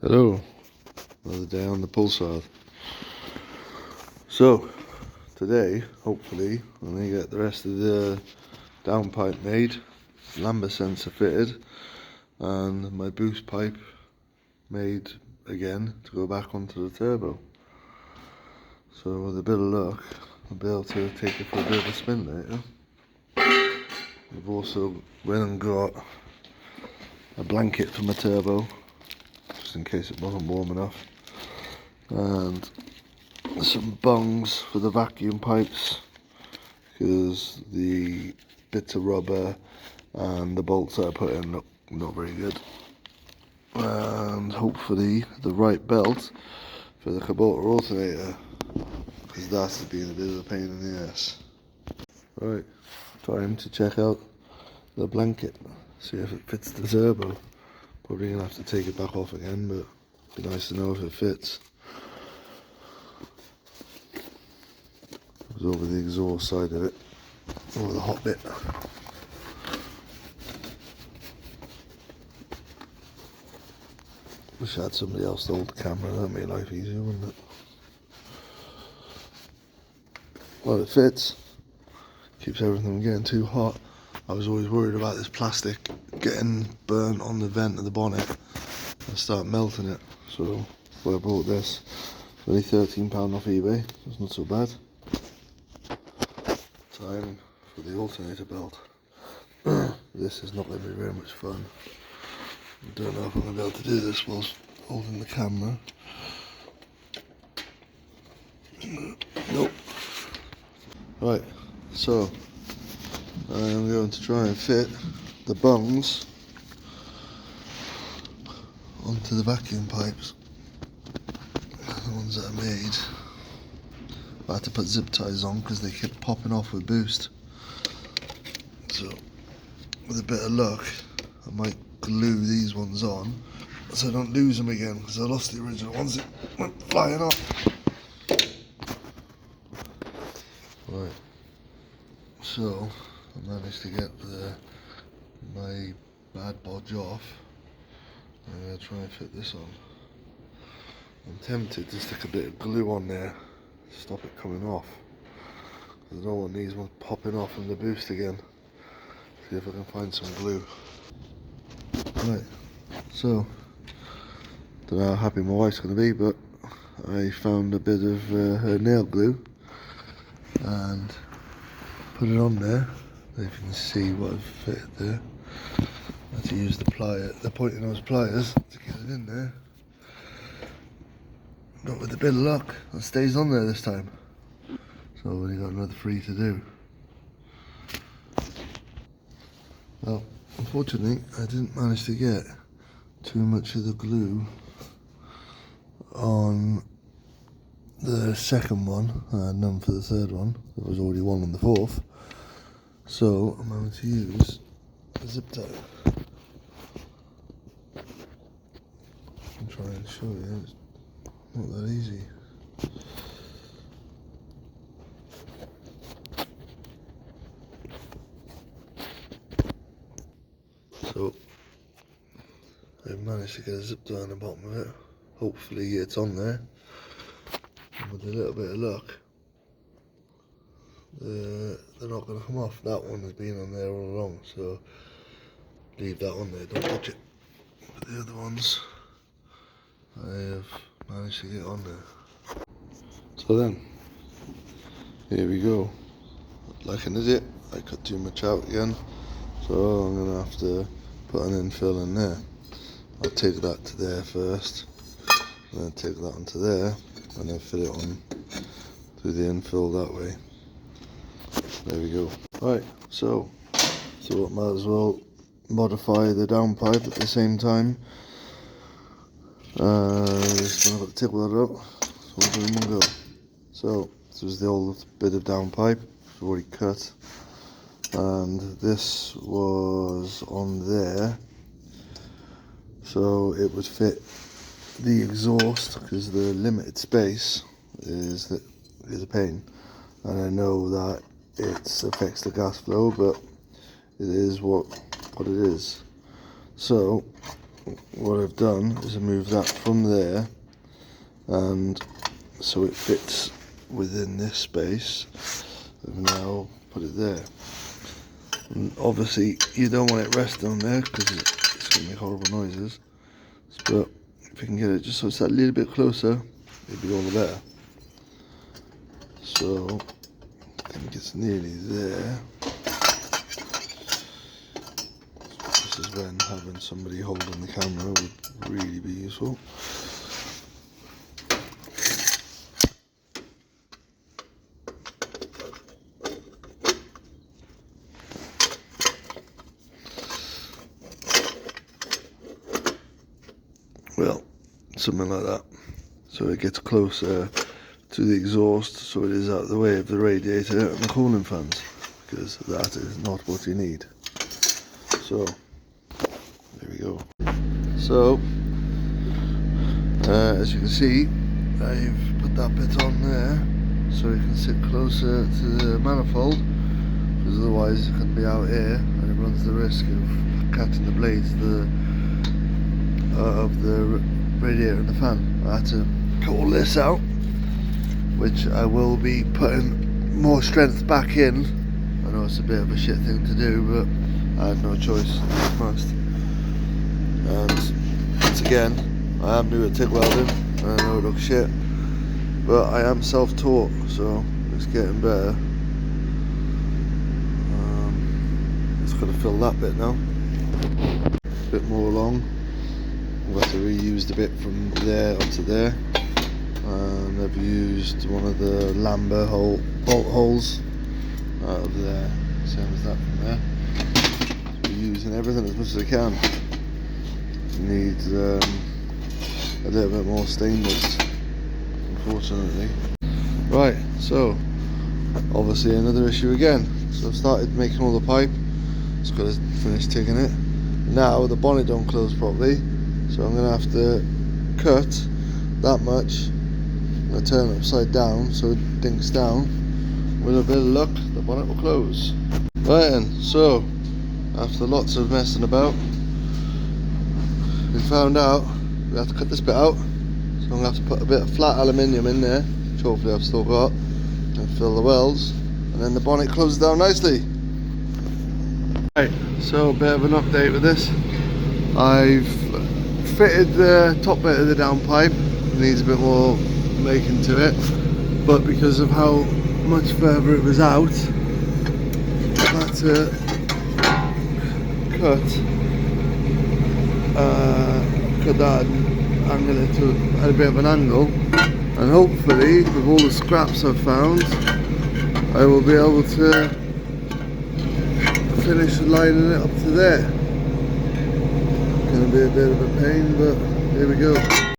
Hello, another day on the pulsar. So, today, hopefully, I'm going to get the rest of the downpipe made, lambda sensor fitted, and my boost pipe made again to go back onto the turbo. So with a bit of luck, I'll be able to take it for a bit of a spin later. I've also went and got a blanket for my turbo, just in case it wasn't warm enough, and some bungs for the vacuum pipes because the bits of rubber and the bolts that I put in look not very good, and hopefully the right belt for the Kubota alternator because that's been a bit of a pain in the ass. Right, time to check out the blanket, see if it fits the turbo. Probably gonna have to take it back off again, but it'd be nice to know if it fits. It was over the exhaust side of it, over the hot bit. Wish I had somebody else to hold the camera, that'd make life easier, wouldn't it? Well, it fits. Keeps everything from getting too hot. I was always worried about this plastic getting burnt on the vent of the bonnet and start melting it. So I bought this. Only £13 off eBay, so it's not so bad. Time for the alternator belt. This is not going to be very much fun. I don't know if I'm going to be able to do this whilst holding the camera. Nope. Right, so I'm going to try and fit the bungs onto the vacuum pipes. The ones that I made. I had to put zip ties on because they kept popping off with boost. So with a bit of luck I might glue these ones on so I don't lose them again, because I lost the original ones, it went flying off. Right, so I managed to get my bad bodge off. I'm going to try and fit this on. I'm tempted to stick a bit of glue on there to stop it coming off. I don't want these ones popping off from the boost again. See if I can find some glue. Right, so don't know how happy my wife's going to be, but I found a bit of her nail glue and put it on there. If you can see what I've fitted there. I had to use the pointy nose pliers to get it in there. But with a bit of luck, it stays on there this time. So I've only got another 3 to do. Well, unfortunately, I didn't manage to get too much of the glue on the second one. I had none for the third one. There was already one on the fourth. So I'm going to use a zip tie. I'll try and show you. It's not that easy. So I've managed to get a zip tie on the bottom of it. Hopefully it's on there. And with a little bit of luck, they're not going to come off. That one has been on there all along, so leave that on there, don't touch it. But the other ones I have managed to get on there. So then, here we go. Like an idiot, I cut too much out again, so I'm going to have to put an infill in there. I'll take that to there first, and then take that onto there, and then fit it on through the infill that way. There we go. Right, so I might as well modify the downpipe at the same time. Just going to tip that up, so we'll do it in one go. So this was the old bit of downpipe, it's already cut, and this was on there, so it would fit the exhaust, because the limited space is a pain, and I know that it affects the gas flow, but it is what it is. So what I've done is I moved that from there, and so it fits within this space. I've now put it there. And obviously you don't want it resting on there because it's going to make horrible noises, but if you can get it just so it's that little bit closer, it'd be all the better. So I think it's nearly there. This is when having somebody holding the camera would really be useful. Well, something like that. So it gets closer to the exhaust, so it is out of the way of the radiator and the cooling fans, because that is not what you need. So there we go. So as you can see, I've put that bit on there so it can sit closer to the manifold, because otherwise it can be out here and it runs the risk of cutting the blades of the radiator and the fan. I had to cut all this out, which I will be putting more strength back in. I know it's a bit of a shit thing to do, but I had no choice, I must. And once again, I am new at TIG welding, and I know it looks shit, but I am self-taught, so it's getting better. Just gotta fill that bit now. A bit more along. I've got to reuse the bit from there onto there, and I've used one of the Lambda bolt holes out of there, same as that from there. So using everything as much as I can. Needs a little bit more stainless, unfortunately. Right, so obviously another issue again. So I've started making all the pipe, just got to finish taking it. Now the bonnet don't close properly, so I'm going to have to cut that much. I'm going to turn it upside down so it dinks down. With a bit of luck, the bonnet will close. Right then, so after lots of messing about, we found out we have to cut this bit out. So I'm going to have to put a bit of flat aluminium in there, which hopefully I've still got, and fill the welds, and then the bonnet closes down nicely. Right, so a bit of an update with this. I've fitted the top bit of the downpipe. It needs a bit more making to it, but because of how much further it was out, I had to cut that and angle it to a bit of an angle, and hopefully with all the scraps I've found I will be able to finish lining it up to there. It's going to be a bit of a pain, but here we go.